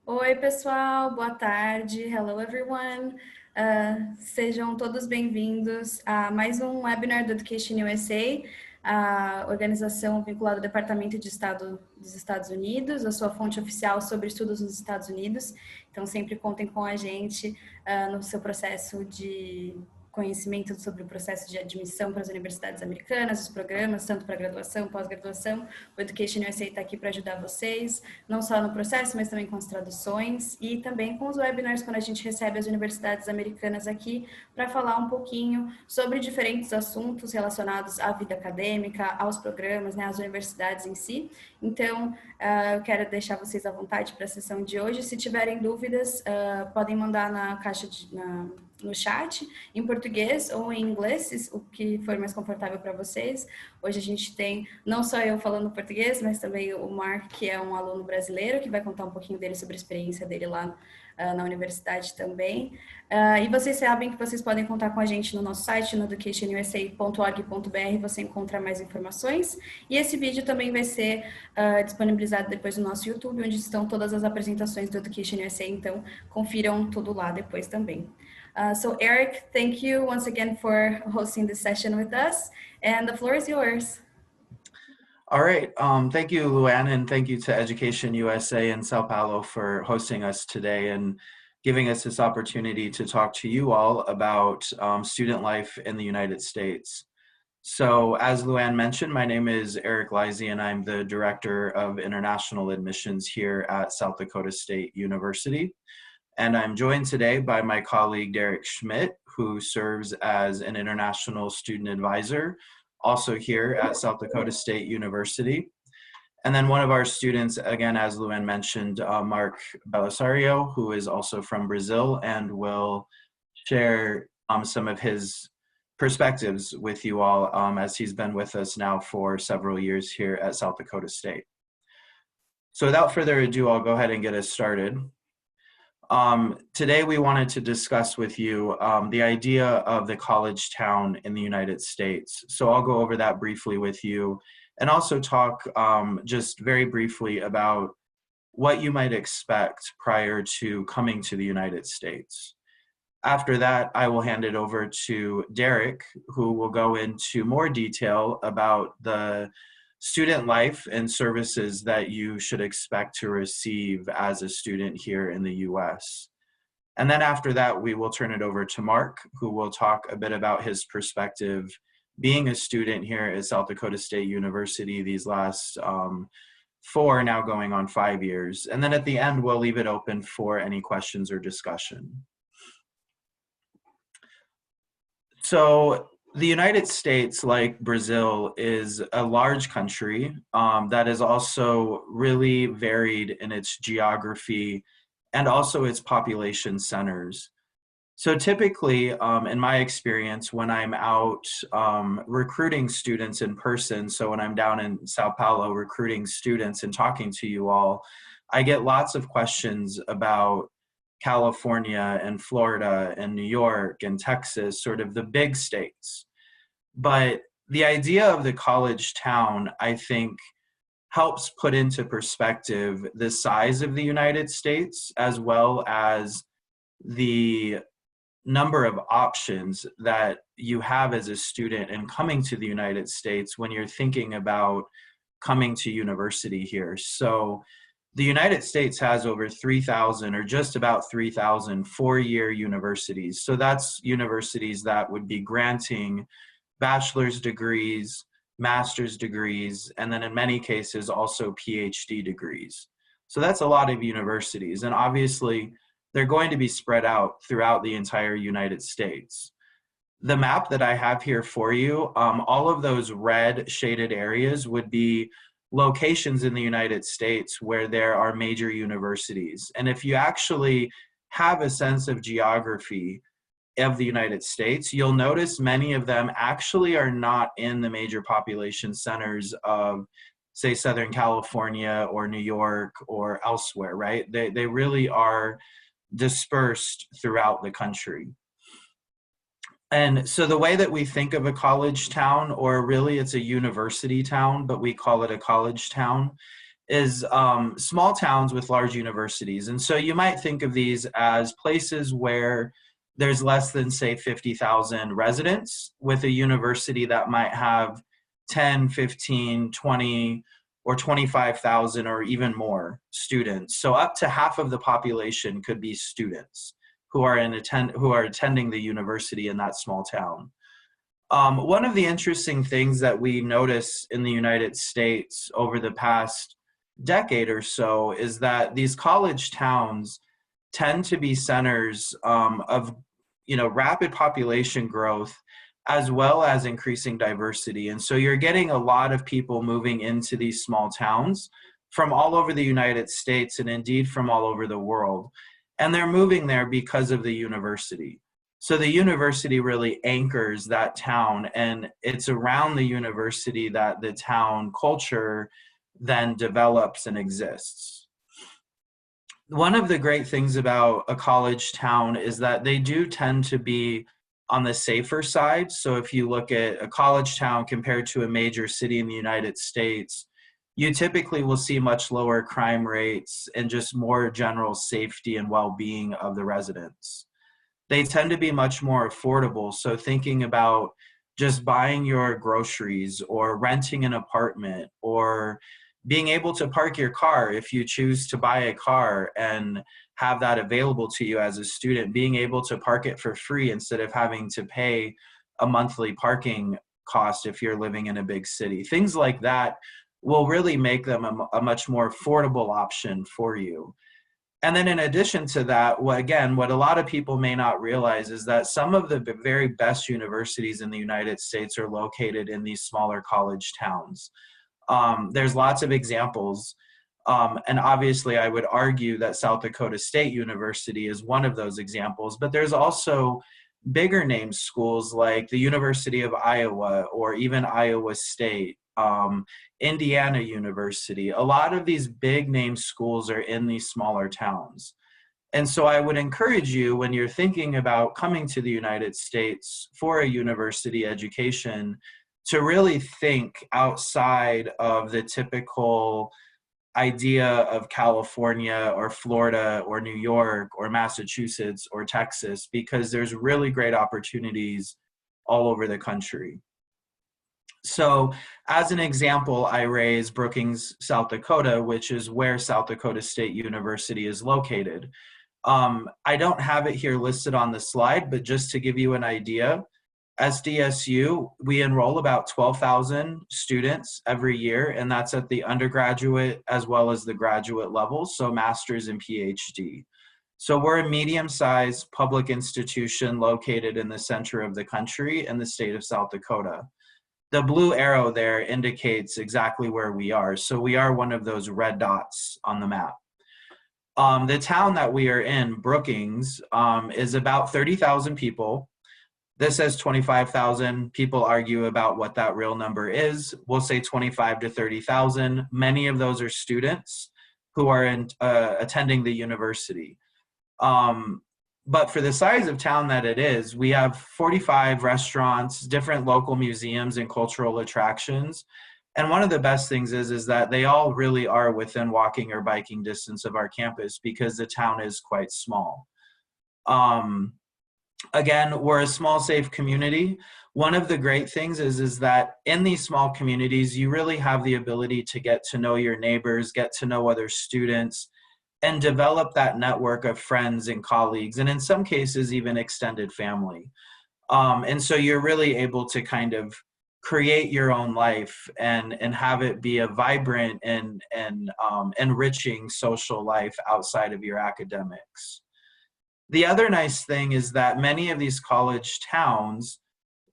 Oi, pessoal, boa tarde. Hello, everyone. Sejam todos bem-vindos a mais um webinar do EducationUSA, a organização vinculada ao Departamento de Estado dos Estados Unidos, a sua fonte oficial sobre estudos nos Estados Unidos. Então, sempre contem com a gente no seu processo de conhecimento sobre o processo de admissão para as universidades americanas, os programas, tanto para graduação, pós-graduação. O EducationUSA está aqui para ajudar vocês, não só no processo, mas também com as traduções e também com os webinars, quando a gente recebe as universidades americanas aqui para falar um pouquinho sobre diferentes assuntos relacionados à vida acadêmica, aos programas, né, às universidades em si. Então, eu quero deixar vocês à vontade para a sessão de hoje. Se tiverem dúvidas, podem mandar na caixa no chat, em português ou em inglês, o que for mais confortável para vocês. Hoje a gente tem não só eu falando português, mas também o Marc, que é um aluno brasileiro, que vai contar um pouquinho dele sobre a experiência dele lá na universidade também. E vocês sabem que vocês podem contar com a gente no nosso site, no educationusa.org.br, você encontra mais informações. E esse vídeo também vai ser disponibilizado depois no nosso YouTube, onde estão todas as apresentações do Education USA, então confiram tudo lá depois também. So Eric, thank you once again for hosting this session with us, and the floor is yours. All right, thank you, Luann, and thank you to Education USA in Sao Paulo for hosting us today and giving us this opportunity to talk to you all about student life in the United States. So as Luann mentioned, my name is Eric Leise, and I'm the Director of International Admissions here at South Dakota State University. And I'm joined today by my colleague, Derek Schmidt, who serves as an international student advisor, also here at South Dakota State University. And then one of our students, again, as Luann mentioned, Marc Belisario, who is also from Brazil and will share some of his perspectives with you all as he's been with us now for several years here at South Dakota State. So without further ado, I'll go ahead and get us started. Today we wanted to discuss with you the idea of the college town in the United States. So I'll go over that briefly with you and also talk just very briefly about what you might expect prior to coming to the United States. After that, I will hand it over to Derek, who will go into more detail about the student life and services that you should expect to receive as a student here in the US. And then after that, we will turn it over to Marc, who will talk a bit about his perspective being a student here at South Dakota State University these last 4, now going on 5 years. And then at the end, we'll leave it open for any questions or discussion. So the United States, like Brazil, is a large country that is also really varied in its geography and also its population centers. So typically, in my experience, when I'm out recruiting students in person, so when I'm down in Sao Paulo recruiting students and talking to you all, I get lots of questions about California and Florida and New York and Texas, sort of the big states. But the idea of the college town, I think, helps put into perspective the size of the United States as well as the number of options that you have as a student in coming to the United States when you're thinking about coming to university here. So the United States has over 3,000 or just about 3,000 four-year universities. So that's universities that would be granting bachelor's degrees, master's degrees, and then in many cases also PhD degrees. So that's a lot of universities. And obviously they're going to be spread out throughout the entire United States. The map that I have here for you, all of those red shaded areas would be locations in the United States where there are major universities. And if you actually have a sense of geography of the United States, you'll notice many of them actually are not in the major population centers of, say, Southern California or New York or elsewhere, right? They really are dispersed throughout the country. And so the way that we think of a college town, or really it's a university town, but we call it a college town, is small towns with large universities. And so you might think of these as places where there's less than, say, 50,000 residents, with a university that might have 10, 15, 20, or 25,000 or even more students. So up to half of the population could be students who are attending the university in that small town. One of the interesting things that we notice in the United States over the past decade or so is that these college towns tend to be centers of rapid population growth, as well as increasing diversity. And so you're getting a lot of people moving into these small towns from all over the United States, and indeed from all over the world. And they're moving there because of the university. So the university really anchors that town, and it's around the university that the town culture then develops and exists. One of the great things about a college town is that they do tend to be on the safer side. So if you look at a college town compared to a major city in the United States, you typically will see much lower crime rates and just more general safety and well-being of the residents. They tend to be much more affordable. So thinking about just buying your groceries or renting an apartment or being able to park your car if you choose to buy a car and have that available to you as a student, being able to park it for free instead of having to pay a monthly parking cost if you're living in a big city. Things like that will really make them a much more affordable option for you. And then in addition to that, what a lot of people may not realize is that some of the very best universities in the United States are located in these smaller college towns. There's lots of examples. And obviously I would argue that South Dakota State University is one of those examples, but there's also bigger name schools like the University of Iowa or even Iowa State, Indiana University. A lot of these big name schools are in these smaller towns. And so I would encourage you, when you're thinking about coming to the United States for a university education, to really think outside of the typical idea of California or Florida or New York or Massachusetts or Texas, because there's really great opportunities all over the country. So as an example, I raise Brookings, South Dakota, which is where South Dakota State University is located. I don't have it here listed on the slide, but just to give you an idea, SDSU, we enroll about 12,000 students every year, and that's at the undergraduate as well as the graduate levels, so master's and PhD. So we're a medium-sized public institution located in the center of the country in the state of South Dakota. The blue arrow there indicates exactly where we are. So we are one of those red dots on the map. The town that we are in, Brookings, is about 30,000 people. This says 25,000. People argue about what that real number is. We'll say 25 to 30,000. Many of those are students who are attending the university. But for the size of town that it is, we have 45 restaurants, different local museums and cultural attractions. And one of the best things is that they all really are within walking or biking distance of our campus because the town is quite small. Again, we're a small, safe community. One of the great things is that in these small communities, you really have the ability to get to know your neighbors, get to know other students, and develop that network of friends and colleagues, and in some cases, even extended family. And so you're really able to kind of create your own life and have it be a vibrant and enriching social life outside of your academics. The other nice thing is that many of these college towns,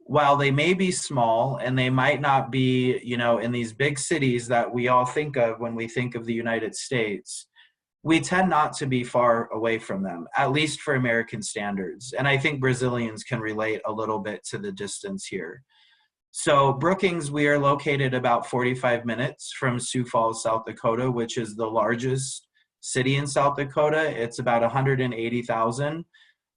while they may be small and they might not be, in these big cities that we all think of when we think of the United States, we tend not to be far away from them, at least for American standards. And I think Brazilians can relate a little bit to the distance here. So Brookings, we are located about 45 minutes from Sioux Falls, South Dakota, which is the largest city in South Dakota. It's about 180,000.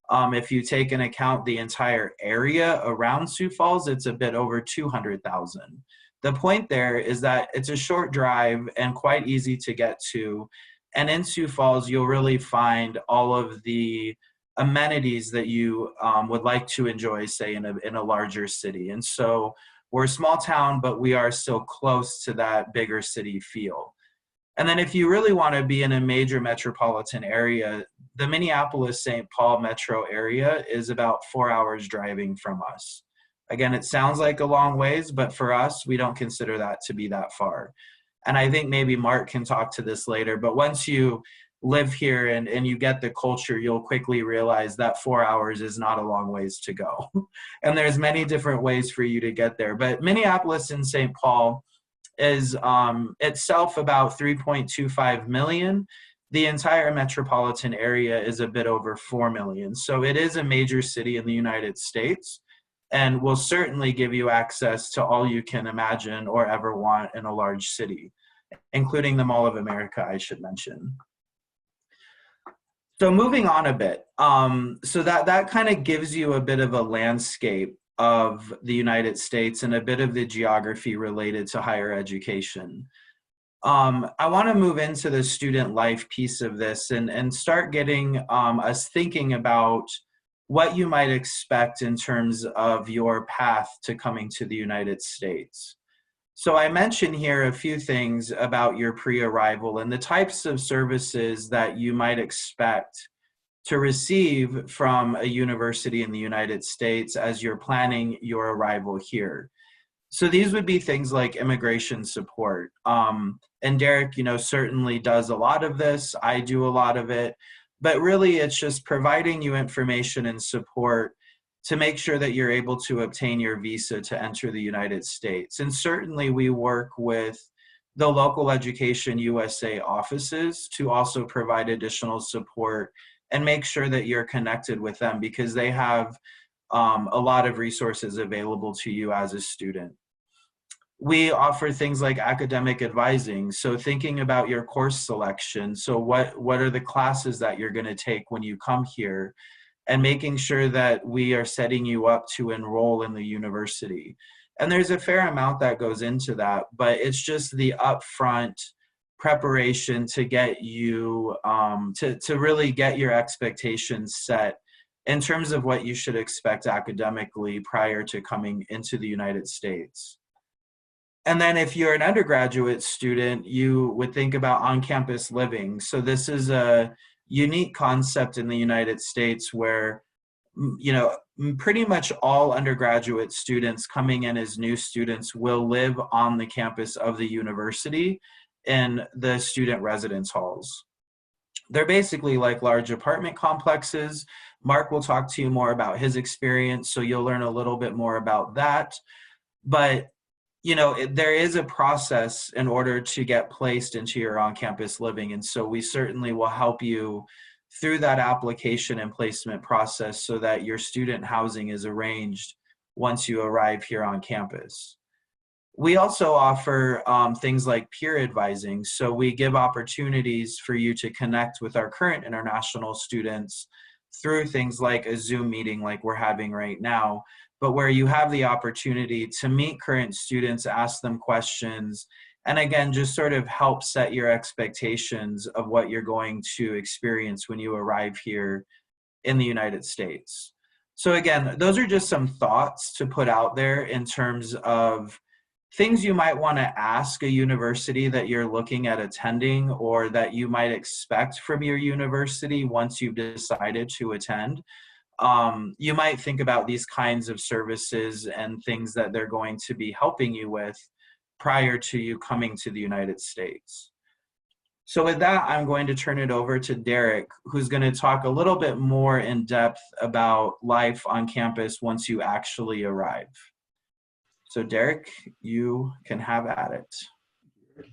If you take into account the entire area around Sioux Falls, it's a bit over 200,000. The point there is that it's a short drive and quite easy to get to. And in Sioux Falls, you'll really find all of the amenities that you would like to enjoy, say, in a larger city. And so we're a small town, but we are still close to that bigger city feel. And then if you really want to be in a major metropolitan area, the Minneapolis-St. Paul metro area is about 4 hours driving from us. Again, it sounds like a long ways, but for us, we don't consider that to be that far. And I think maybe Marc can talk to this later, but once you live here and you get the culture, you'll quickly realize that 4 hours is not a long ways to go. And there's many different ways for you to get there. But Minneapolis and St. Paul is itself about 3.25 million. The entire metropolitan area is a bit over 4 million. So it is a major city in the United States and will certainly give you access to all you can imagine or ever want in a large city, including the Mall of America, I should mention. So moving on a bit, so that kind of gives you a bit of a landscape of the United States and a bit of the geography related to higher education. I want to move into the student life piece of this and start getting us thinking about what you might expect in terms of your path to coming to the United States. So I mentioned here a few things about your pre-arrival and the types of services that you might expect to receive from a university in the United States as you're planning your arrival here. So these would be things like immigration support. And Derek, certainly does a lot of this. I do a lot of it. But really, it's just providing you information and support to make sure that you're able to obtain your visa to enter the United States. And certainly we work with the local EducationUSA offices to also provide additional support and make sure that you're connected with them because they have a lot of resources available to you as a student. We offer things like academic advising. So thinking about your course selection. So what are the classes that you're going to take when you come here? And making sure that we are setting you up to enroll in the university. And there's a fair amount that goes into that, but it's just the upfront preparation to get you, to really get your expectations set in terms of what you should expect academically prior to coming into the United States. And then if you're an undergraduate student, you would think about on-campus living. So this is a unique concept in the United States where, pretty much all undergraduate students coming in as new students will live on the campus of the university in the student residence halls. They're basically like large apartment complexes. Marc will talk to you more about his experience, so you'll learn a little bit more about that. But there is a process in order to get placed into your on-campus living. And so we certainly will help you through that application and placement process so that your student housing is arranged once you arrive here on campus. We also offer things like peer advising. So we give opportunities for you to connect with our current international students through things like a Zoom meeting like we're having right now, but where you have the opportunity to meet current students, ask them questions, and again, just sort of help set your expectations of what you're going to experience when you arrive here in the United States. So again, those are just some thoughts to put out there in terms of things you might want to ask a university that you're looking at attending or that you might expect from your university once you've decided to attend. You might think about these kinds of services and things that they're going to be helping you with prior to you coming to the United States. So with that, I'm going to turn it over to Derek, who's going to talk a little bit more in depth about life on campus once you actually arrive. So Derek, you can have at it.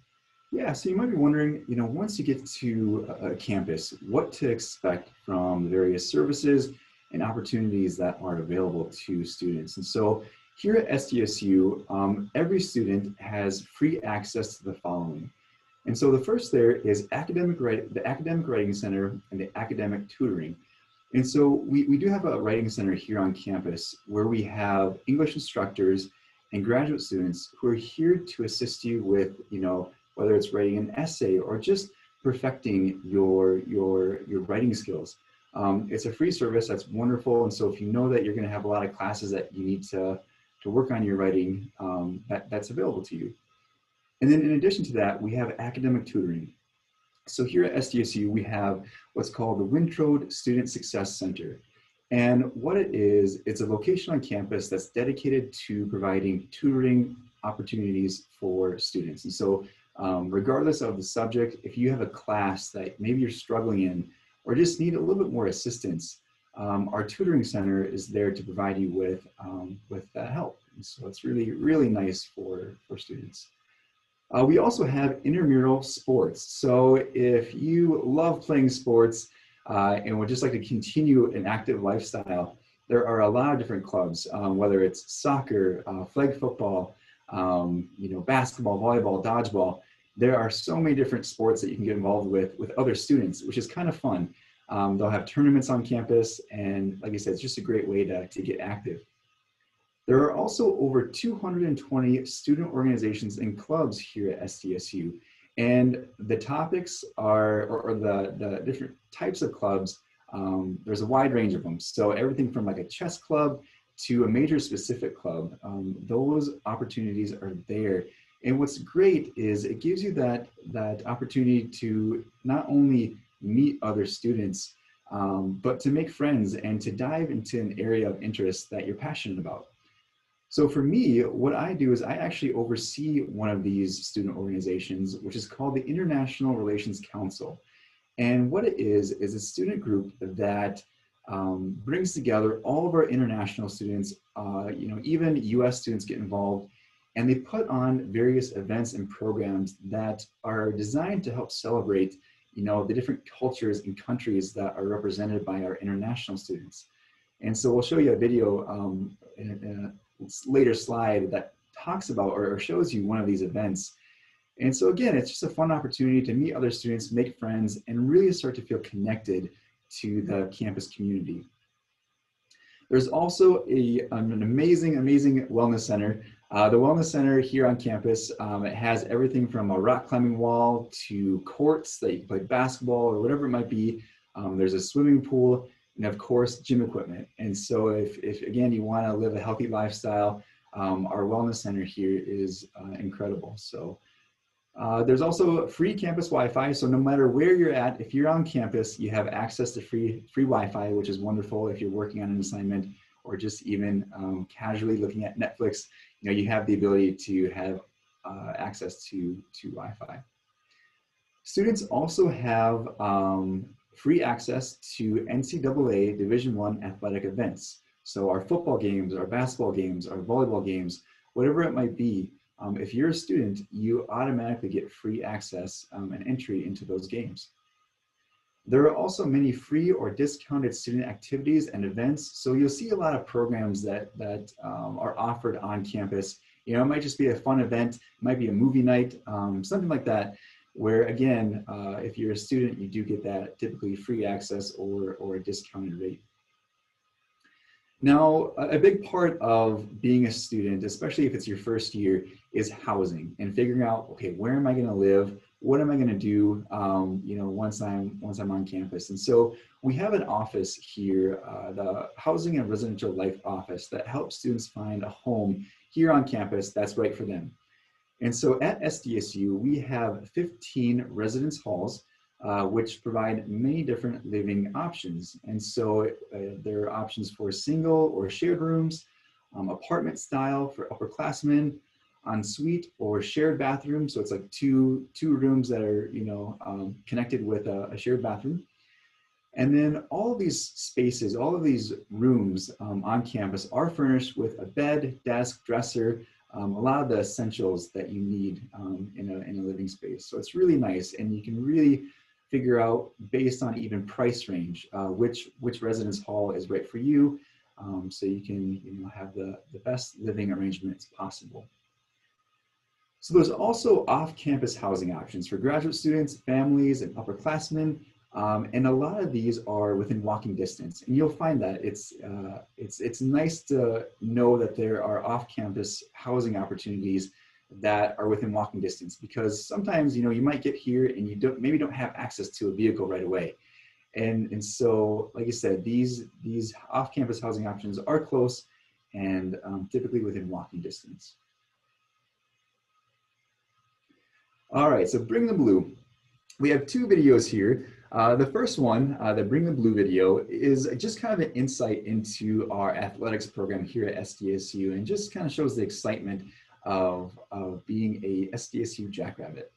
Yeah, so you might be wondering, once you get to a campus, what to expect from the various services and opportunities that are available to students. And so here at SDSU, every student has free access to the following. And so the first there is the Academic Writing Center and the Academic Tutoring. And so we do have a writing center here on campus where we have English instructors and graduate students who are here to assist you with, whether it's writing an essay or just perfecting your writing skills. It's a free service that's wonderful. And so if you know that you're going to have a lot of classes that you need to work on your writing, that's available to you. And then in addition to that, we have academic tutoring. So here at SDSU, we have what's called the Wintrode Student Success Center. And what it is, it's a location on campus that's dedicated to providing tutoring opportunities for students. And so regardless of the subject, if you have a class that maybe you're struggling in or just need a little bit more assistance, our tutoring center is there to provide you with that help. And so it's really, really nice for students. We also have intramural sports. So if you love playing sports and would just like to continue an active lifestyle, there are a lot of different clubs, whether it's soccer, flag football, basketball, volleyball, dodgeball. There are so many different sports that you can get involved with other students, which is kind of fun. They'll have tournaments on campus, and like I said, it's just a great way to get active. There are also over 220 student organizations and clubs here at SDSU, and the topics are, or the different types of clubs, there's a wide range of them. So everything from like a chess club to a major specific club, those opportunities are there. And what's great is it gives you that opportunity to not only meet other students, but to make friends and to dive into an area of interest that you're passionate about. So for me, what I do is I actually oversee one of these student organizations, which is called the International Relations Council. And what it is a student group that brings together all of our international students, even US students get involved, and they put on various events and programs that are designed to help celebrate, the different cultures and countries that are represented by our international students. And so we'll show you a video in a later slide that talks about or shows you one of these events. And so again, it's just a fun opportunity to meet other students, make friends, and really start to feel connected to the campus community. There's also an amazing wellness center. The wellness center here on campus, it has everything from a rock climbing wall to courts that you can play basketball or whatever it might be. There's a swimming pool, and of course, gym equipment. And so if again, you want to live a healthy lifestyle, our wellness center here is incredible. So there's also free campus Wi-Fi. So no matter where you're at, if you're on campus, you have access to free Wi-Fi, which is wonderful if you're working on an assignment or just even casually looking at Netflix. You have the ability to have access to Wi-Fi. Students also have free access to NCAA Division I athletic events. So our football games, our basketball games, our volleyball games, whatever it might be, if you're a student, you automatically get free access and entry into those games. There are also many free or discounted student activities and events. So you'll see a lot of programs that are offered on campus. It might just be a fun event, it might be a movie night, something like that, where again, if you're a student, you do get that typically free access or a discounted rate. Now, a big part of being a student, especially if it's your first year, is housing and figuring out, okay, where am I going to live? What am I going to do, once I'm on campus? And so we have an office here, the Housing and Residential Life Office, that helps students find a home here on campus that's right for them. And so at SDSU, we have 15 residence halls, which provide many different living options. And so there are options for single or shared rooms, apartment style for upperclassmen, ensuite or shared bathroom. So it's like two rooms that are, connected with a shared bathroom. And then all of these spaces, all of these rooms on campus are furnished with a bed, desk, dresser, a lot of the essentials that you need in a living space. So it's really nice, and you can really figure out based on even price range which residence hall is right for you, so you can have the best living arrangements possible. So there's also off-campus housing options for graduate students, families, and upperclassmen. And a lot of these are within walking distance. And you'll find that it's nice to know that there are off-campus housing opportunities that are within walking distance, because sometimes, you know, you might get here and you maybe don't have access to a vehicle right away. And so, like I said, these off-campus housing options are close and typically within walking distance. All right, so Bring the Blue. We have two videos here. The first one, the Bring the Blue video, is just kind of an insight into our athletics program here at SDSU, and just kind of shows the excitement of being a SDSU Jackrabbit.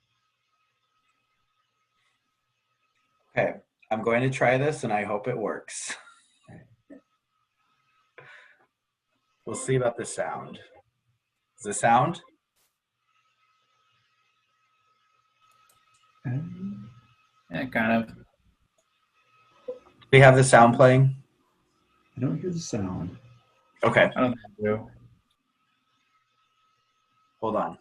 Okay, I'm going to try this and I hope it works. We'll see about the sound. Is the sound? Yeah, kind of. We have the sound playing? I don't hear the sound. Okay. I don't think so. Hold on.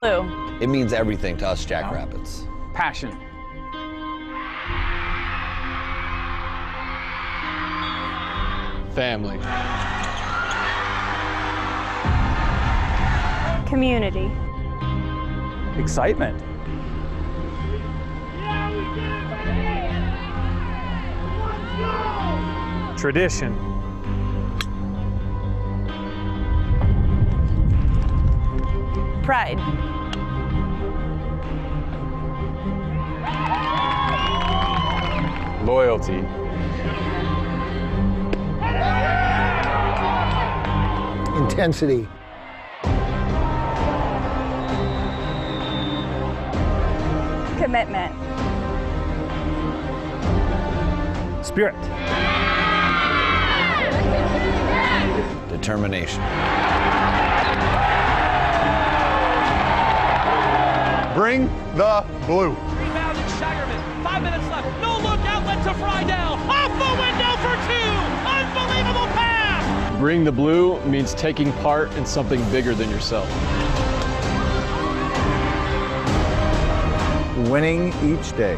Blue. It means everything to us Jackrabbits. Passion. Family. Community. Excitement. Tradition. Pride. Loyalty. Intensity. Commitment. Spirit. Determination. Bring the blue. Rebounded Shireman. 5 minutes left. No look, outlet to Friedel. Off the window for two. Unbelievable pass. Bring the blue means taking part in something bigger than yourself. Winning each day.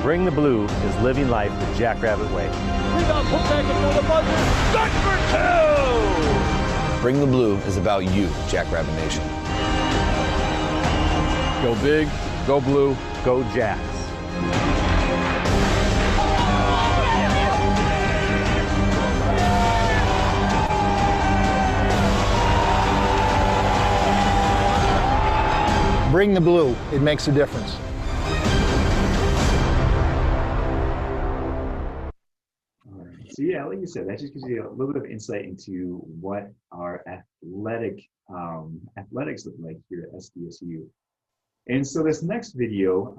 Bring the Blue is living life the Jackrabbit way. Rebound put back for the buzzer. Good for two. Bring the Blue is about you, Jackrabbit Nation. Go big, go blue. Go Jacks. Bring the blue. It makes a difference. All right. So yeah, like you said, that just gives you a little bit of insight into what our athletics look like here at SDSU. And so this next video,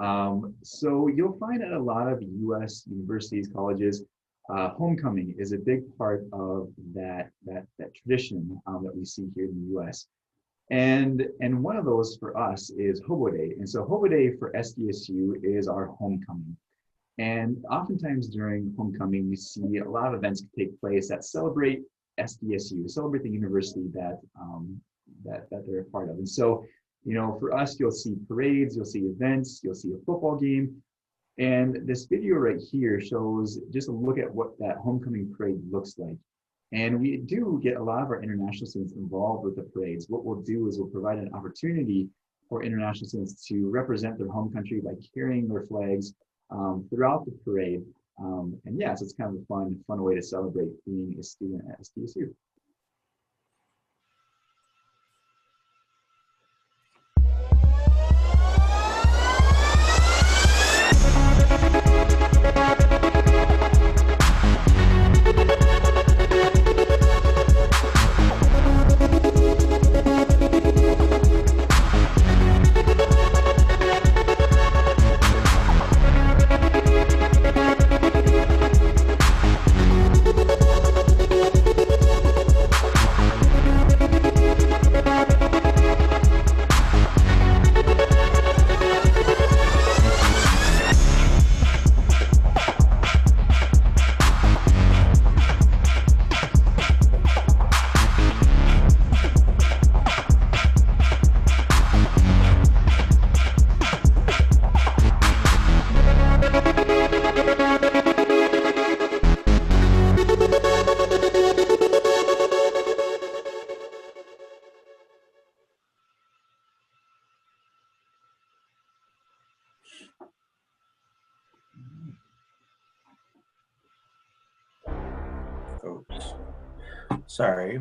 so you'll find at a lot of U.S. universities, colleges, homecoming is a big part of that tradition that we see here in the U.S. And one of those for us is Hobo Day. And so Hobo Day for SDSU is our homecoming. And oftentimes during homecoming, you see a lot of events take place that celebrate SDSU, celebrate the university that they're a part of. And so, you know, for us, you'll see parades, you'll see events, you'll see a football game. And this video right here shows just a look at what that homecoming parade looks like. And we do get a lot of our international students involved with the parades. What we'll do is we'll provide an opportunity for international students to represent their home country by carrying their flags throughout the parade. And yeah, so it's kind of a fun way to celebrate being a student at SDSU. Sorry.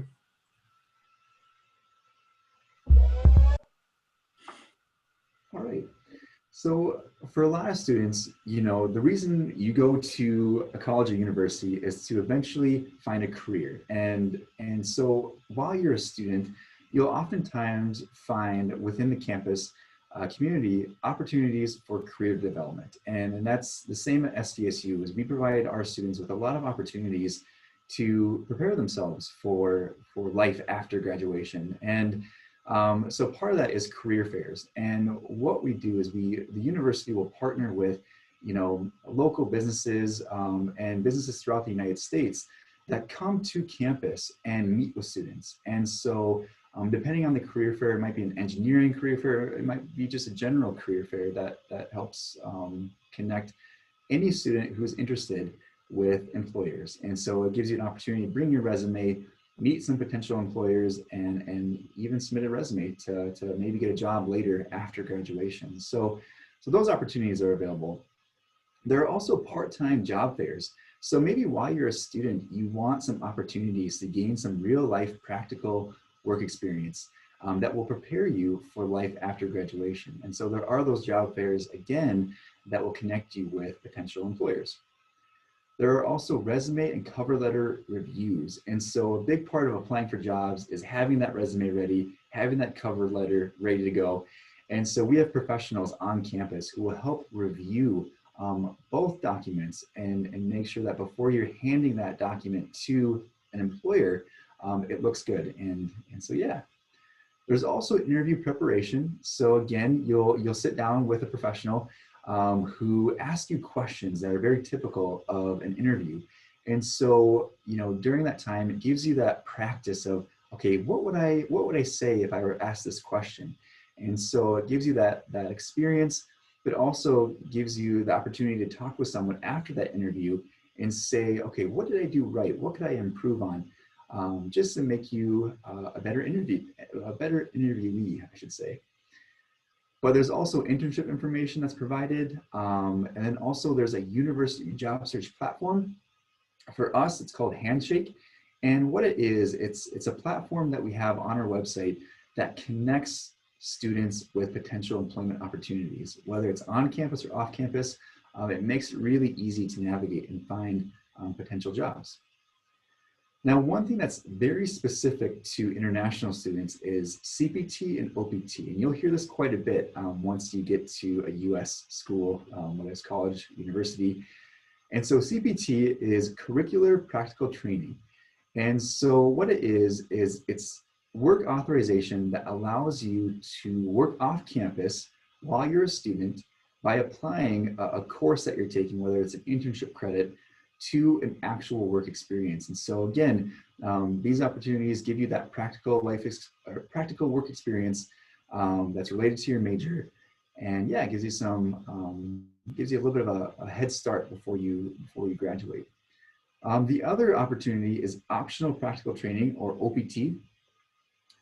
All right. So for a lot of students, you know, the reason you go to a college or university is to eventually find a career. And so while you're a student, you'll oftentimes find within the campus community opportunities for career development. And that's the same at SDSU, is we provide our students with a lot of opportunities to prepare themselves for life after graduation. And so part of that is career fairs. And what we do is the university will partner with, you know, local businesses and businesses throughout the United States that come to campus and meet with students. And so depending on the career fair, it might be an engineering career fair, it might be just a general career fair that helps connect any student who's interested with employers. And so it gives you an opportunity to bring your resume, meet some potential employers, and even submit a resume to maybe get a job later after graduation. So those opportunities are available. There are also part-time job fairs. So maybe while you're a student, you want some opportunities to gain some real life practical work experience that will prepare you for life after graduation. And so there are those job fairs, again, that will connect you with potential employers. There are also resume and cover letter reviews. And so a big part of applying for jobs is having that resume ready, having that cover letter ready to go. And so we have professionals on campus who will help review both documents and make sure that before you're handing that document to an employer, it looks good. And so, yeah. There's also interview preparation. So again, you'll sit down with a professional who ask you questions that are very typical of an interview. And so, you know, during that time, it gives you that practice of, okay, what would I say if I were asked this question? And so it gives you that experience, but also gives you the opportunity to talk with someone after that interview and say, okay, what did I do right? What could I improve on? Just to make you a better interviewee, I should say. But there's also internship information that's provided. And then also there's a university job search platform. For us, it's called Handshake. And what it is, it's a platform that we have on our website that connects students with potential employment opportunities, whether it's on campus or off campus. It makes it really easy to navigate and find potential jobs. Now, one thing that's very specific to international students is CPT and OPT, and you'll hear this quite a bit once you get to a US school, whether it's college, university. And so CPT is curricular practical training. And so what it is it's work authorization that allows you to work off campus while you're a student by applying a course that you're taking, whether it's an internship credit, to an actual work experience. And so again, these opportunities give you that practical work experience that's related to your major. And yeah, it gives you gives you a little bit of a head start before you graduate. The other opportunity is optional practical training, or OPT.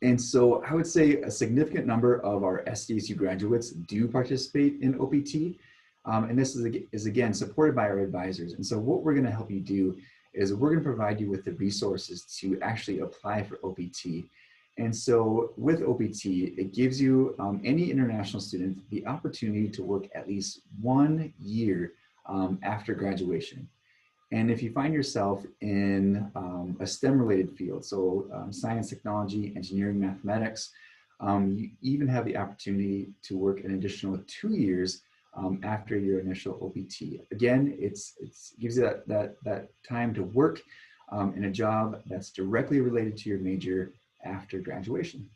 And so I would say a significant number of our SDSU graduates do participate in OPT. And this is again supported by our advisors. And so what we're going to help you do is we're going to provide you with the resources to actually apply for OPT. And so with OPT, it gives you, any international student, the opportunity to work at least 1 year after graduation. And if you find yourself in a STEM-related field, so science, technology, engineering, mathematics, you even have the opportunity to work an additional 2 years after your initial OPT. Again, it gives you that time to work in a job that's directly related to your major after graduation.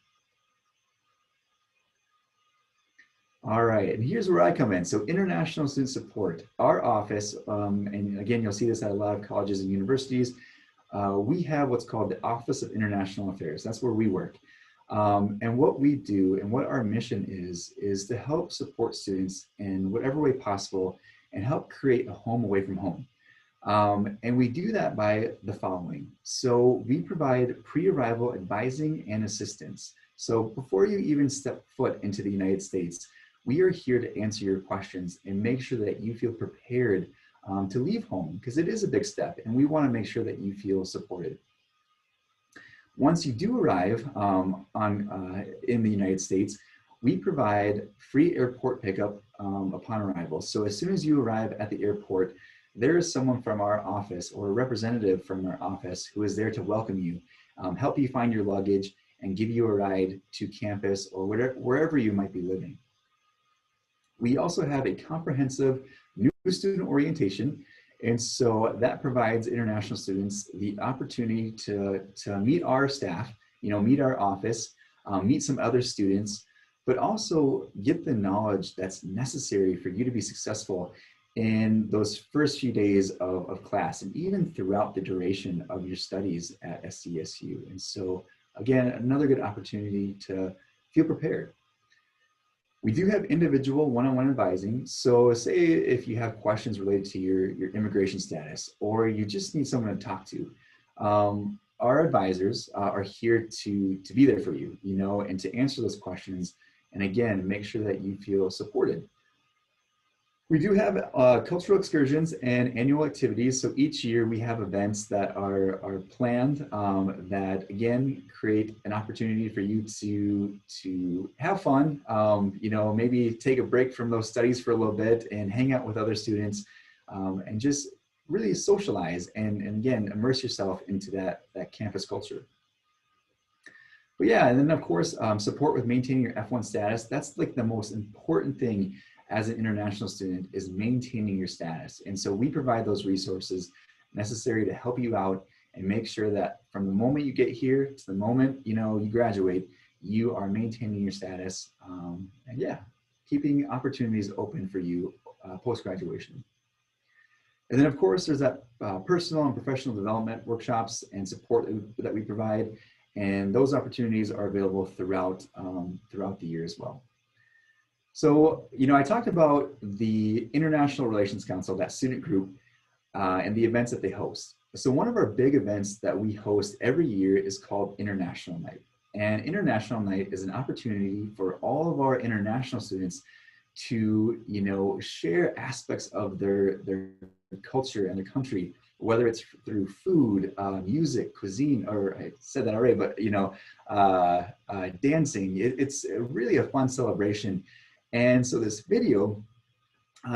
All right, and here's where I come in. So international student support, our office, and again, you'll see this at a lot of colleges and universities, we have what's called the Office of International Affairs. That's where we work. And what we do and what our mission is to help support students in whatever way possible and help create a home away from home. And we do that by the following. So we provide pre-arrival advising and assistance. So before you even step foot into the United States, we are here to answer your questions and make sure that you feel prepared to leave home, because it is a big step and we want to make sure that you feel supported. Once you do arrive in the United States, we provide free airport pickup upon arrival. So as soon as you arrive at the airport, there is someone from our office or a representative from our office who is there to welcome you, help you find your luggage, and give you a ride to campus or wherever you might be living. We also have a comprehensive new student orientation. And so that provides international students the opportunity to meet our staff, meet our office, meet some other students, but also get the knowledge that's necessary for you to be successful in those first few days of class and even throughout the duration of your studies at SDSU. And so again, another good opportunity to feel prepared. We do have individual one-on-one advising. So say if you have questions related to your immigration status, or you just need someone to talk to, our advisors are here to be there for you, and to answer those questions. And again, make sure that you feel supported. We do have cultural excursions and annual activities. So each year we have events that are planned that again create an opportunity for you to have fun. Maybe take a break from those studies for a little bit and hang out with other students, and just really socialize and again immerse yourself into that campus culture. But yeah, and then of course support with maintaining your F1 status. That's like the most important thing as an international student, is maintaining your status. And so we provide those resources necessary to help you out and make sure that from the moment you get here to the moment you graduate, you are maintaining your status, and yeah, keeping opportunities open for you post-graduation. And then of course there's that personal and professional development workshops and support that we provide, and those opportunities are available throughout the year as well. So, I talked about the International Relations Council, that student group, and the events that they host. So one of our big events that we host every year is called International Night. And International Night is an opportunity for all of our international students to, share aspects of their culture and their country, whether it's through food, music, cuisine, or I said that already, but, dancing. It's really a fun celebration. And so this video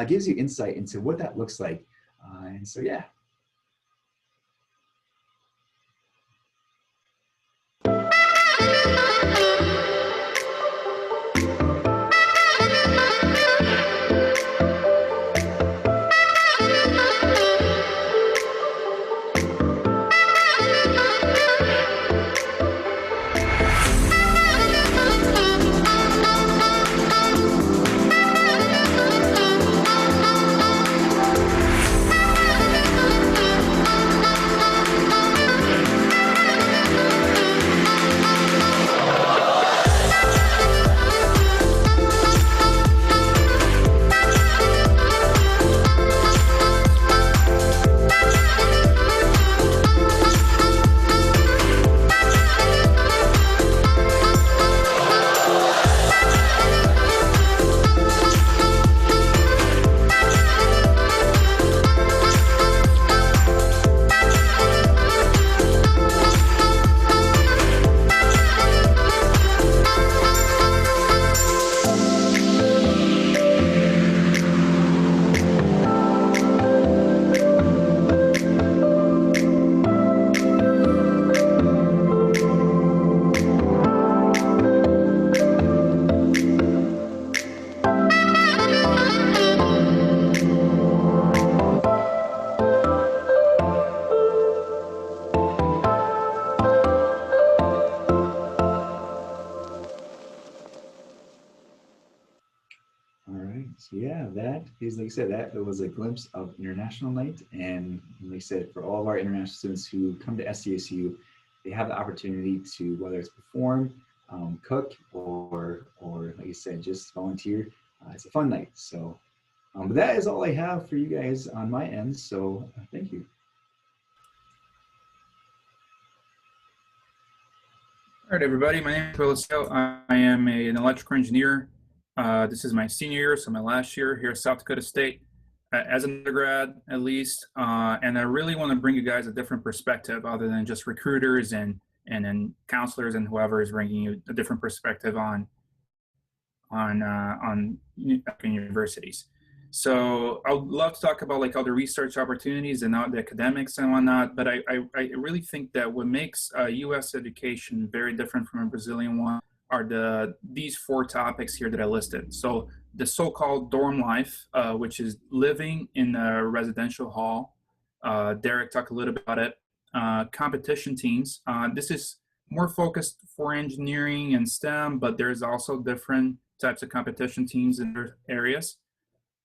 gives you insight into what that looks like. And so, yeah. That is, like I said, that was a glimpse of International Night. And like I said, for all of our international students who come to SDSU, they have the opportunity to, whether it's perform, cook, or like I said, just volunteer. It's a fun night. So but that is all I have for you guys on my end. So thank you. All right, everybody. My name is Belisario. I am an electrical engineer. This is my senior year, so my last year here at South Dakota State, as an undergrad at least. And I really want to bring you guys a different perspective other than just recruiters and and then counselors and whoever is bringing you a different perspective on universities. So I would love to talk about like all the research opportunities and all the academics and whatnot, but I really think that what makes U.S. education very different from a Brazilian one are these 4 topics here that I listed. So the so-called dorm life, which is living in a residential hall. Derek talked a little bit about it. Competition teams. This is more focused for engineering and STEM, but there's also different types of competition teams in their areas.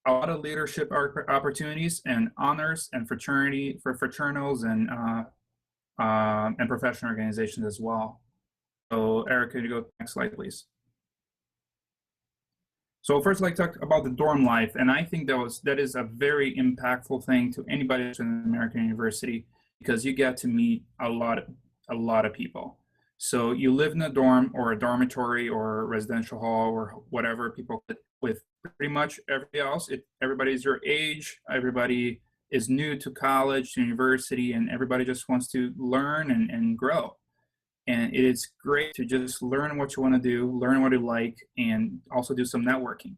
A lot of leadership opportunities and honors and fraternity for fraternals and professional organizations as well. So Eric, could you go next slide, please? So first, I'd like to talk about the dorm life, and I think that is a very impactful thing to anybody in an American university, because you get to meet a lot of people. So you live in a dorm or a dormitory or a residential hall or whatever, people with pretty much everybody else. Everybody's your age, everybody is new to college, to university, and everybody just wants to learn and grow. And it is great to just learn what you want to do, learn what you like, and also do some networking.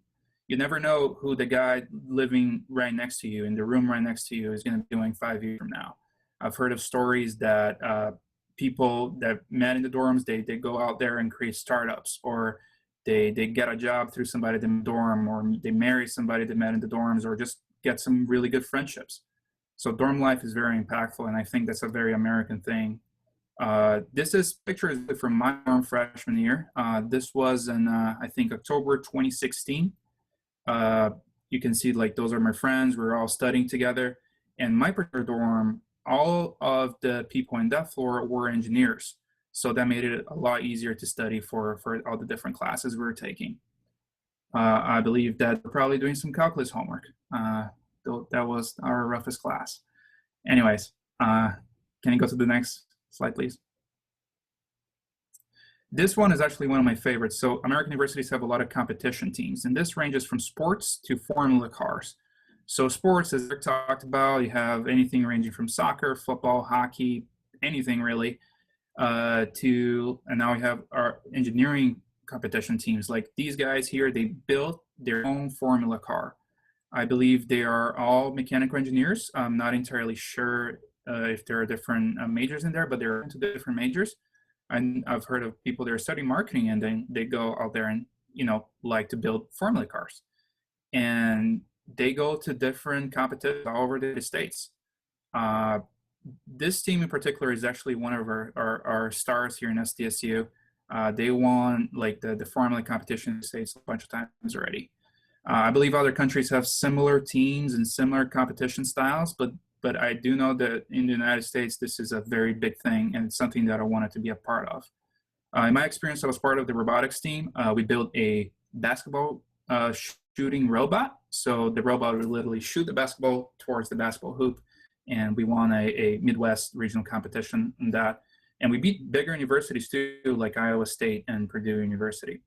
You never know who the guy living right next to you, in the room right next to you, is going to be doing 5 years from now. I've heard of stories that people that met in the dorms, they go out there and create startups, or they get a job through somebody in the dorm, or they marry somebody they met in the dorms, or just get some really good friendships. So dorm life is very impactful, and I think that's a very American thing. This picture is from my dorm freshman year. This was in, I think, October 2016. You can see, like, those are my friends. We're all studying together. And my particular dorm, all of the people in that floor were engineers. So that made it a lot easier to study for all the different classes we were taking. I believe that we're probably doing some calculus homework. Though that was our roughest class. Anyways, can you go to the next slide, please? This one is actually one of my favorites. So American universities have a lot of competition teams, and this ranges from sports to Formula cars. So sports, as Rick talked about, you have anything ranging from soccer, football, hockey, anything really, and now we have our engineering competition teams. Like these guys here, they built their own Formula car. I believe they are all mechanical engineers. I'm not entirely sure if there are different majors in there, but they're into different majors. And I've heard of people that are studying marketing, and then they go out there and, like to build Formula cars. And they go to different competitions all over the States. This team in particular is actually one of our stars here in SDSU. They won like the Formula competition in the States a bunch of times already. I believe other countries have similar teams and similar competition styles, but I do know that in the United States, this is a very big thing, and it's something that I wanted to be a part of. In my experience, I was part of the robotics team. We built a basketball shooting robot. So the robot would literally shoot the basketball towards the basketball hoop, and we won a Midwest regional competition in that. And we beat bigger universities too, like Iowa State and Purdue University.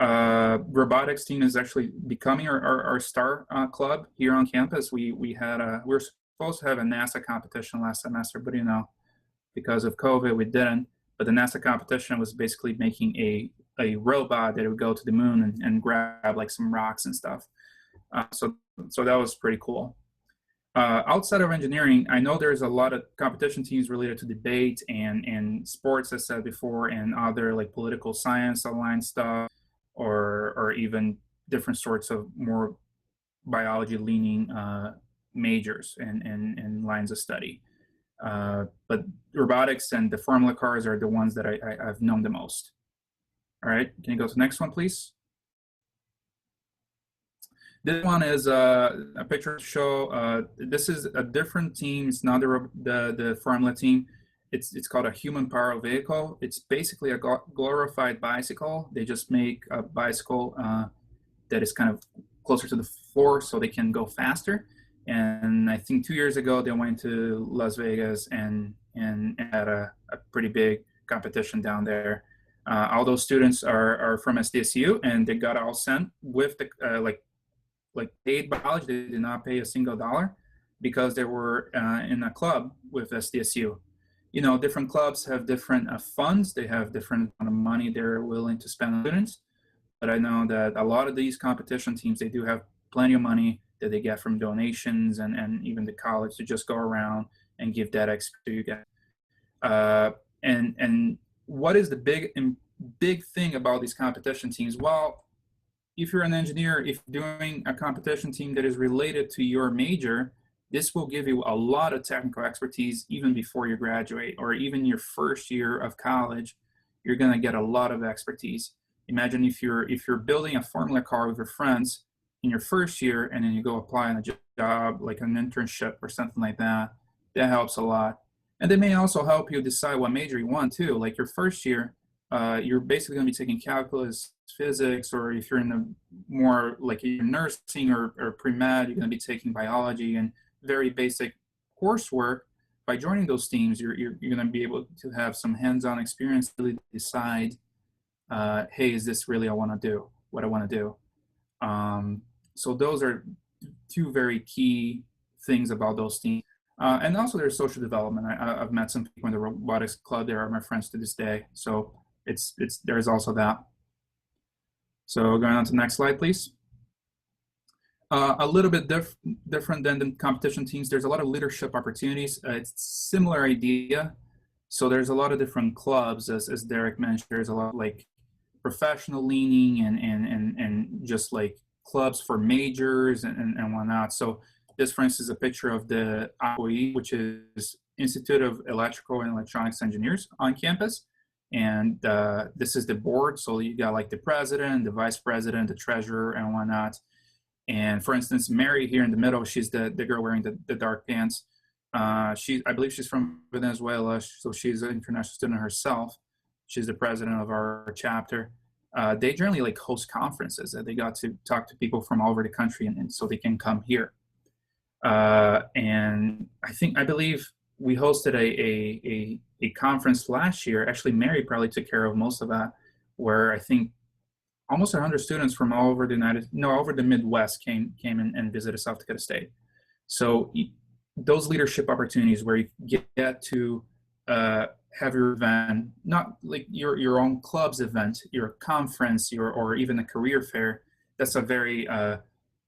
Robotics team is actually becoming our star club here on campus. We were supposed to have a NASA competition last semester, but because of COVID, we didn't. But the NASA competition was basically making a robot that would go to the moon and grab like some rocks and stuff. So that was pretty cool. Outside of engineering, I know there's a lot of competition teams related to debate and sports, as I said before, and other like political science aligned stuff, or even different sorts of more biology leaning majors and lines of study. But robotics and the Formula cars are the ones that I've known the most. All right, can you go to the next one, please? This one is a picture to show. This is a different team. It's not the Formula team. It's called a human powered vehicle. It's basically a glorified bicycle. They just make a bicycle that is kind of closer to the floor so they can go faster. And I think 2 years ago, they went to Las Vegas and had a pretty big competition down there. All those students are from SDSU, and they got all sent with the like paid biology. They did not pay a single dollar because they were in a club with SDSU. you know, different clubs have different funds. They have different amount of money they're willing to spend on students. But I know that a lot of these competition teams, they do have plenty of money that they get from donations and even the college to just go around and give that to you guys. And what is the big thing about these competition teams? Well, if you're an engineer, if you're doing a competition team that is related to your major, this will give you a lot of technical expertise even before you graduate, or even your first year of college. You're going to get a lot of expertise. Imagine if you're building a formula car with your friends in your first year, and then you go apply on a job like an internship or something like that. That helps a lot. And they may also help you decide what major you want too. Like your first year, you're basically going to be taking calculus, physics, or if you're in the more like nursing or pre-med, you're going to be taking biology and very basic coursework. By joining those teams, you're going to be able to have some hands-on experience to really decide, hey, is this really what I want to do? So those are two very key things about those teams. And also there's social development. I've met some people in the robotics club. They are my friends to this day. So there's also that. So going on to the next slide, please. A little bit different than the competition teams. There's a lot of leadership opportunities. It's a similar idea. So there's a lot of different clubs, as Derek mentioned. There's a lot of like professional leaning and just like clubs for majors and whatnot. So this, for instance, is a picture of the IOE, which is Institute of Electrical and Electronics Engineers on campus. And this is the board. So you got like the president, the vice president, the treasurer, and whatnot. And for instance, Mary here in the middle, she's the girl wearing the dark pants. I believe she's from Venezuela, so she's an international student herself. She's the president of our chapter. They generally like host conferences. They got to talk to people from all over the country, and so they can come here. And I believe we hosted a conference last year. Actually, Mary probably took care of most of that, where I think almost 100 students from all over over the Midwest came and visited South Dakota State. So those leadership opportunities where you get to have your event, not like your own club's event, your conference, or even a career fair, that's a very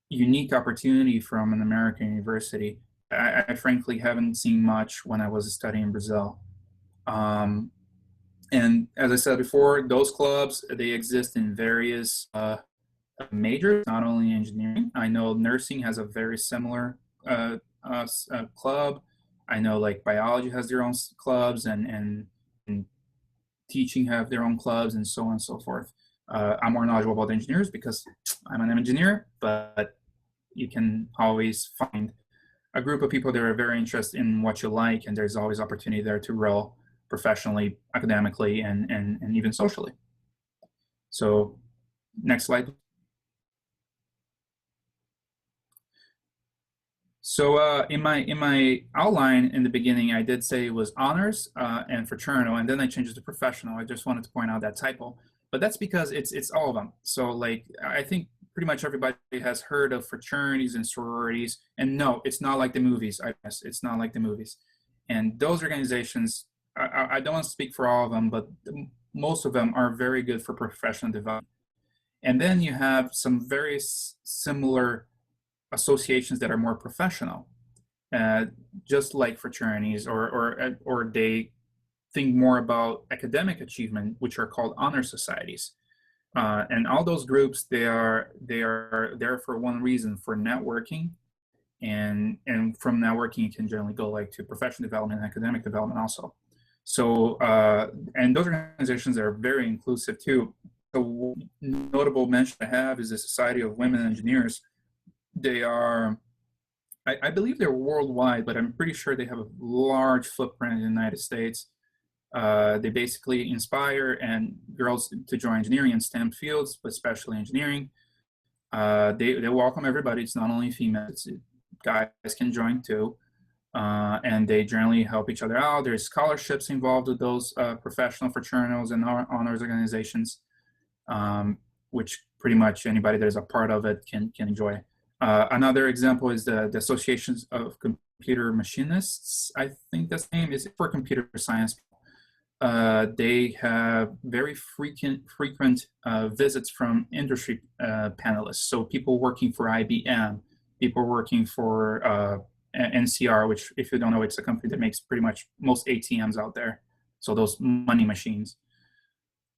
unique opportunity from an American university. I frankly haven't seen much when I was studying in Brazil. And as I said before, those clubs, they exist in various majors, not only engineering. I know nursing has a very similar club. I know like biology has their own clubs, and teaching have their own clubs, and so on and so forth. I'm more knowledgeable about engineers because I'm an engineer, but you can always find a group of people that are very interested in what you like, and there's always opportunity there to grow professionally, academically, and even socially. So next slide. So in my outline in the beginning, I did say it was honors and fraternal, and then I changed it to professional. I just wanted to point out that typo, but that's because it's all of them. So like, I think pretty much everybody has heard of fraternities and sororities, and no, it's not like the movies. I guess it's not like the movies. And those organizations, I don't want to speak for all of them, but most of them are very good for professional development. And then you have some very similar associations that are more professional, just like fraternities, or they think more about academic achievement, which are called honor societies. And all those groups, they are there for one reason, for networking. And from networking, you can generally go like to professional development and academic development also. So, and those organizations are very inclusive too. So notable mention I have is the Society of Women Engineers. They are, I believe they're worldwide, but I'm pretty sure they have a large footprint in the United States. They basically inspire girls to join engineering and STEM fields, but especially engineering. They welcome everybody. It's not only females, guys can join too. And they generally help each other out. There's scholarships involved with those professional fraternals and honors organizations, which pretty much anybody that is a part of it can enjoy. Another example is the Associations of computer machinists, I think that's the name, is for computer science. They have very frequent visits from industry panelists. So people working for IBM, people working for NCR, which, if you don't know, it's a company that makes pretty much most ATMs out there. So those money machines.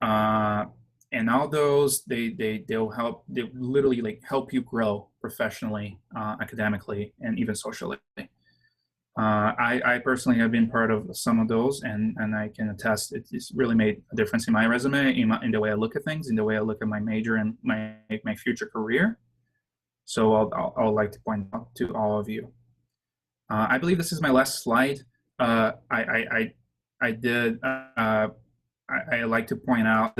And all those, they'll help, they literally like help you grow professionally, academically, and even socially. I personally have been part of some of those, and I can attest it's really made a difference in my resume, in the way I look at things, in the way I look at my major and my future career. So I'll like to point out to all of you. I believe this is my last slide. I like to point out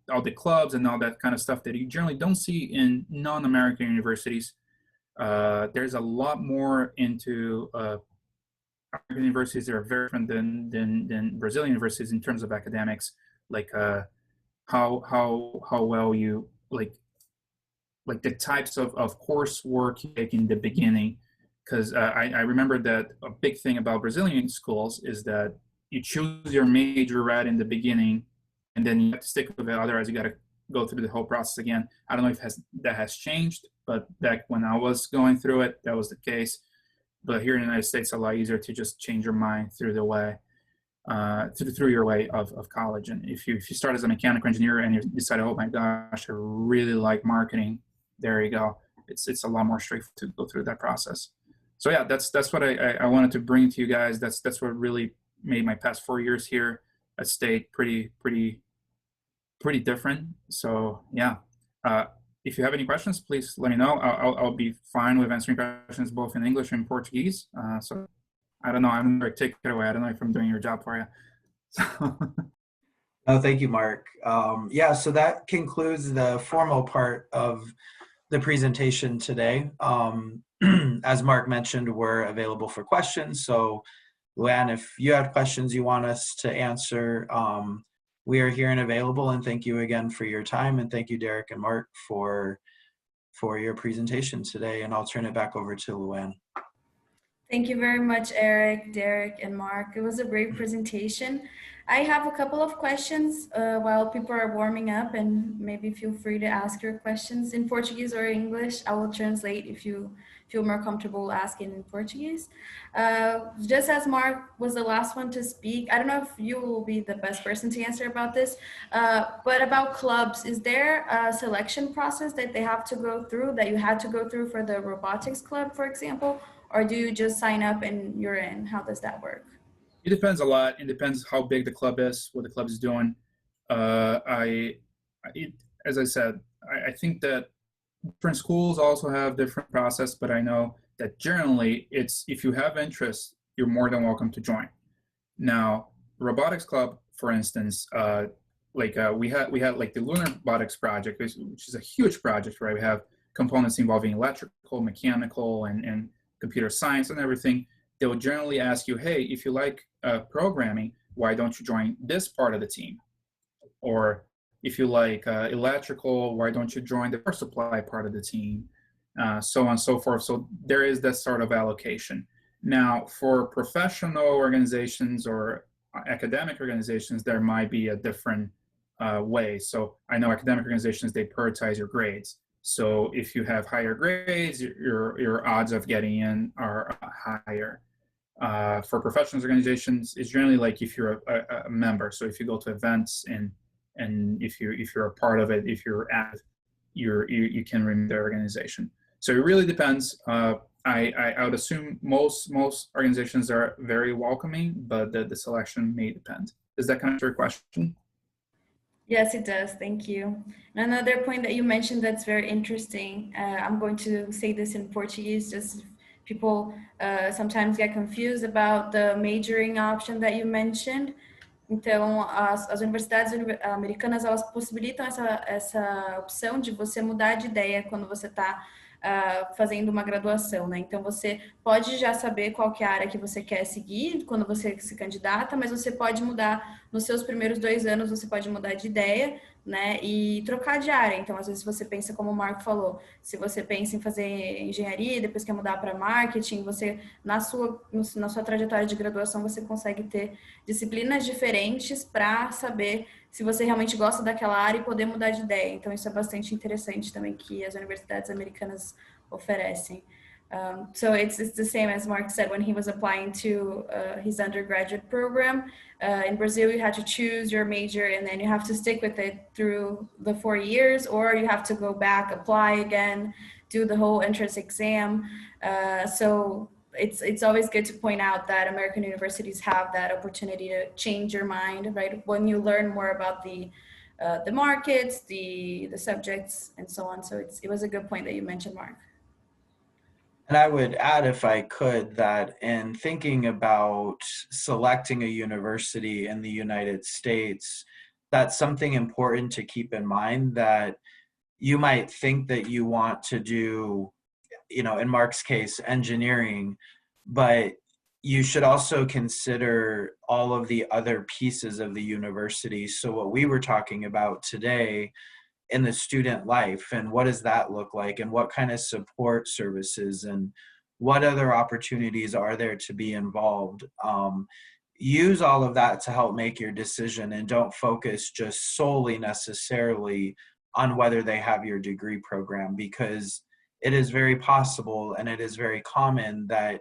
all the clubs and all that kind of stuff that you generally don't see in non-American universities. There's a lot more into American universities that are very different than Brazilian universities in terms of academics, like how well you like the types of coursework you take in the beginning. Because I remember that a big thing about Brazilian schools is that you choose your major right in the beginning, and then you have to stick with it. Otherwise, you got to go through the whole process again. I don't know if that has changed, but back when I was going through it, that was the case. But here in the United States, it's a lot easier to just change your mind through the way, through your way of college. And if you start as a mechanical engineer and you decide, oh my gosh, I really like marketing, there you go. It's a lot more straightforward to go through that process. So yeah, that's what I wanted to bring to you guys. That's what really made my past 4 years here at State pretty different. So yeah, if you have any questions, please let me know. I'll be fine with answering questions both in English and Portuguese. So I don't know. I'm going to take it away. I don't know if I'm doing your job for you. So. Oh, thank you, Marc. Yeah, so that concludes the formal part of the presentation today. As Marc mentioned, we're available for questions. So Luann, if you have questions you want us to answer, we are here and available, and thank you again for your time, and thank you, Derek and Marc, for your presentation today, and I'll turn it back over to Luann. Thank you very much, Eric, Derek, and Marc. It was a great presentation. I have a couple of questions while people are warming up, and maybe feel free to ask your questions in Portuguese or English. I will translate if you feel more comfortable asking in Portuguese. Just as Marc was the last one to speak, I don't know if you will be the best person to answer about this, but about clubs, is there a selection process that they have to go through, that you had to go through for the robotics club, for example? Or do you just sign up and you're in? How does that work? It depends a lot. It depends how big the club is, what the club is doing. As I said, I think that different schools also have different process, but I know that generally it's, if you have interest, you're more than welcome to join. Now, robotics club, for instance, we had like the Lunar Robotics Project, which is a huge project, right? We have components involving electrical, mechanical, and computer science and everything. They will generally ask you, hey, if you like programming, why don't you join this part of the team? Or if you like electrical, why don't you join the power supply part of the team? So on and so forth. So there is that sort of allocation. Now, for professional organizations or academic organizations, there might be a different way. So I know academic organizations, they prioritize your grades. So if you have higher grades, your odds of getting in are higher. For professional organizations, it's generally like if you're a member. So if you go to events and if you're a part of it, if you're active, you can remain the organization. So it really depends. I would assume most organizations are very welcoming, but the selection may depend. Does that answer your question? Yes, it does. Thank you. And another point that you mentioned that's very interesting, I'm going to say this in Portuguese, just people sometimes get confused about the majoring option that you mentioned. Então, as universidades americanas, elas possibilitam essa opção de você mudar de ideia quando você está fazendo uma graduação, né? Então, você pode já saber qual que é a área que você quer seguir quando você se candidata, mas você pode mudar, nos seus primeiros 2 anos, você pode mudar de ideia, né? E trocar de área. Então, às vezes, você pensa, como o Marco falou, se você pensa em fazer engenharia, depois quer mudar para marketing, você, na sua trajetória de graduação, você consegue ter disciplinas diferentes para saber se você realmente gosta daquela área e poder mudar de ideia. Então, isso é bastante interessante também que as universidades americanas oferecem. So it's the same as Marc said when he was applying to his undergraduate program. In Brazil, you had to choose your major and then you have to stick with it through the 4 years, or you have to go back, apply again, do the whole entrance exam. So it's always good to point out that American universities have that opportunity to change your mind, right? When you learn more about the markets, the subjects, and so on. So it was a good point that you mentioned, Marc. And I would add, if I could, that in thinking about selecting a university in the United States, that's something important to keep in mind, that you might think that you want to do, in Marc's case, engineering, but you should also consider all of the other pieces of the university. So what we were talking about today in the student life, and what does that look like, and what kind of support services and what other opportunities are there to be involved. Use all of that to help make your decision, and don't focus just solely necessarily on whether they have your degree program, because it is very possible and it is very common that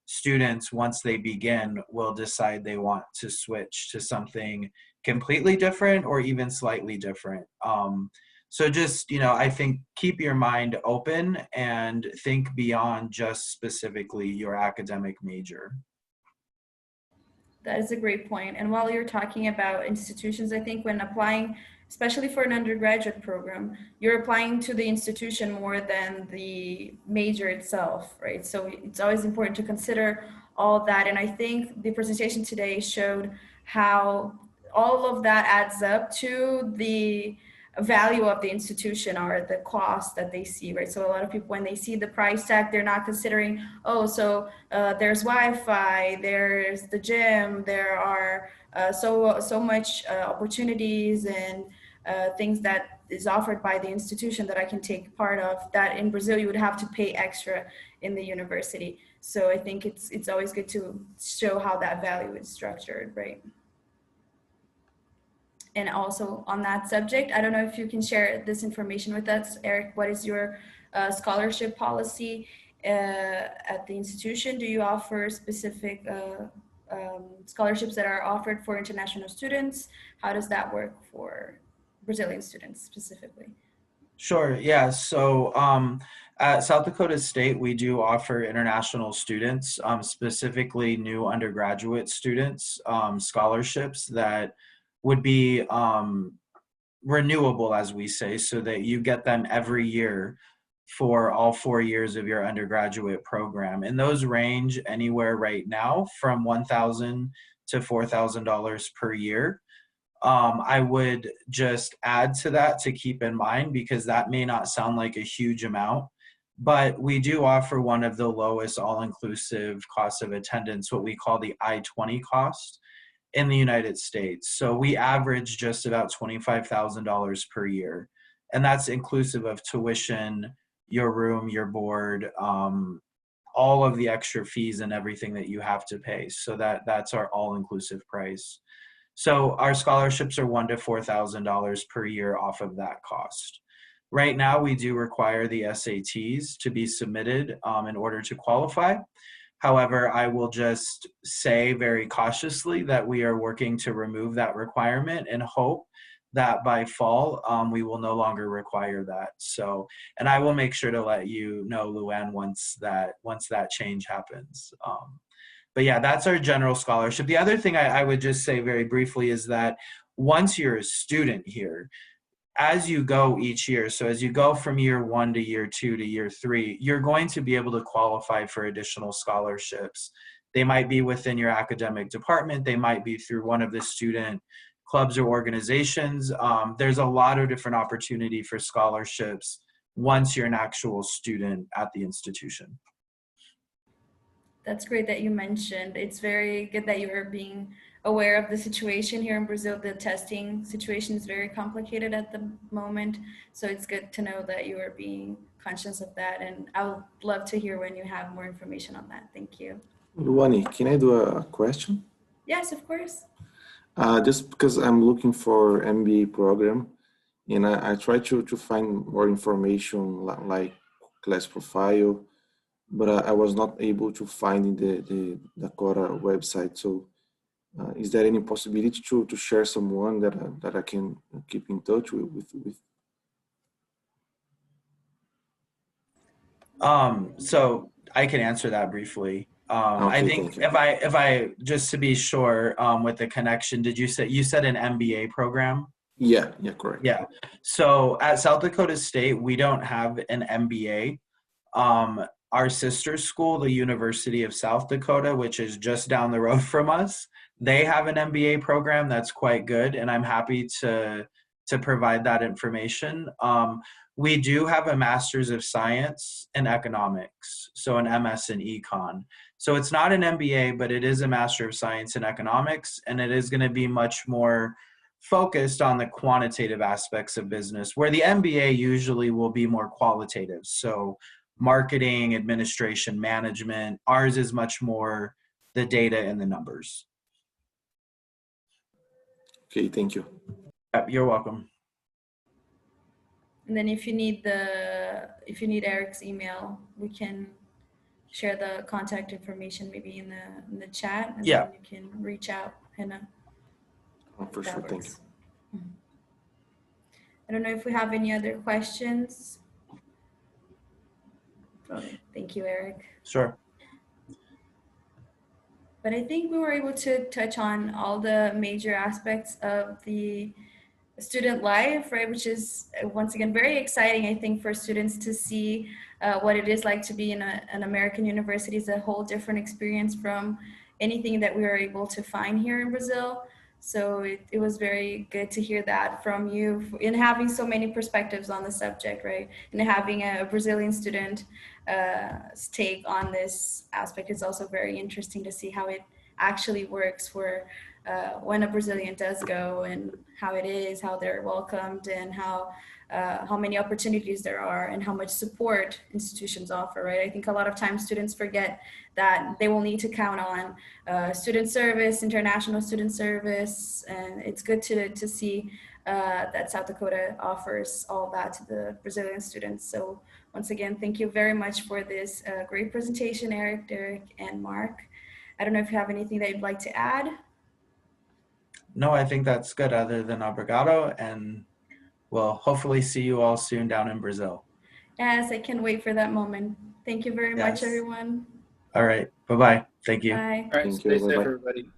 students, once they begin, will decide they want to switch to something completely different or even slightly different. So just, I think keep your mind open and think beyond just specifically your academic major. That is a great point. And while you're talking about institutions, I think when applying, especially for an undergraduate program, you're applying to the institution more than the major itself, right? So it's always important to consider all of that. And I think the presentation today showed how all of that adds up to the value of the institution, or the cost that they see, right? So a lot of people, when they see the price tag, they're not considering, there's Wi-Fi, there's the gym, there are so much opportunities and things that is offered by the institution that I can take part of, that in Brazil you would have to pay extra in the university. So I think it's always good to show how that value is structured, right? And also on that subject, I don't know if you can share this information with us, Eric. What is your scholarship policy at the institution? Do you offer specific scholarships that are offered for international students? How does that work for Brazilian students specifically? Sure, yeah. So at South Dakota State, we do offer international students, specifically new undergraduate students, scholarships that would be renewable, as we say, so that you get them every year for all 4 years of your undergraduate program. And those range anywhere right now from $1,000 to $4,000 per year. I would just add to that to keep in mind, because that may not sound like a huge amount, but we do offer one of the lowest all-inclusive costs of attendance, what we call the I-20 cost, in the United States. So we average just about $25,000 per year. And that's inclusive of tuition, your room, your board, all of the extra fees and everything that you have to pay. So that's our all-inclusive price. So our scholarships are $1,000 to $4,000 per year off of that cost. Right now, we do require the SATs to be submitted in order to qualify. However, I will just say very cautiously that we are working to remove that requirement, and hope that by fall, we will no longer require that. So, and I will make sure to let you know, Luann, once that change happens. But yeah, that's our general scholarship. The other thing I would just say very briefly is that once you're a student here, as you go each year, so as you go from year 1 to year 2 to year 3, you're going to be able to qualify for additional scholarships. They might be within your academic department. They might be through one of the student clubs or organizations. There's a lot of different opportunity for scholarships once you're an actual student at the institution. That's great that you mentioned. It's very good that you are being aware of the situation here in Brazil. The testing situation is very complicated at the moment. So it's good to know that you are being conscious of that. And I would love to hear when you have more information on that. Thank you. Luani, can I do a question? Yes, of course. Just because I'm looking for MBA program, and I try to find more information like class profile, but I was not able to find in the Dakota website. So is there any possibility to share someone that I can keep in touch with? So I can answer that briefly. Okay, I think if I just to be sure, with the connection, you said an MBA program? Yeah, correct. Yeah. So at South Dakota State, we don't have an MBA. Our sister school, the University of South Dakota, which is just down the road from us, they have an MBA program that's quite good, and I'm happy to provide that information. We do have a Master's of Science in Economics, so an MS in Econ. So it's not an MBA, but it is a Master of Science in Economics, and it is going to be much more focused on the quantitative aspects of business, where the MBA usually will be more qualitative. So marketing, administration, management. Ours is much more the data and the numbers. Okay, thank you. You're welcome. And then if you need Eric's email, we can share the contact information maybe in the chat, and then you can reach out. For sure, thank you. I don't know if we have any other questions. Okay, thank you, Eric. Sure. But I think we were able to touch on all the major aspects of the student life, right? Which is, once again, very exciting, I think, for students to see what it is like to be in an American university. Is a whole different experience from anything that we were able to find here in Brazil. So it was very good to hear that from you, in having so many perspectives on the subject, right? And having a Brazilian student take on this aspect is also very interesting to see how it actually works for when a Brazilian does go, and how it is, how they're welcomed, and how many opportunities there are, and how much support institutions offer, right? I think a lot of times students forget that they will need to count on student service, international student service, and it's good to see that South Dakota offers all that to the Brazilian students. So once again, thank you very much for this great presentation, Eric, Derek, and Mark. I don't know if you have anything that you'd like to add. No, I think that's good, other than obrigado, and we'll hopefully see you all soon down in Brazil. Yes, I can't wait for that moment. Thank you very much, everyone. All right. Bye-bye. Thank you. Bye. All right, stay safe, everybody.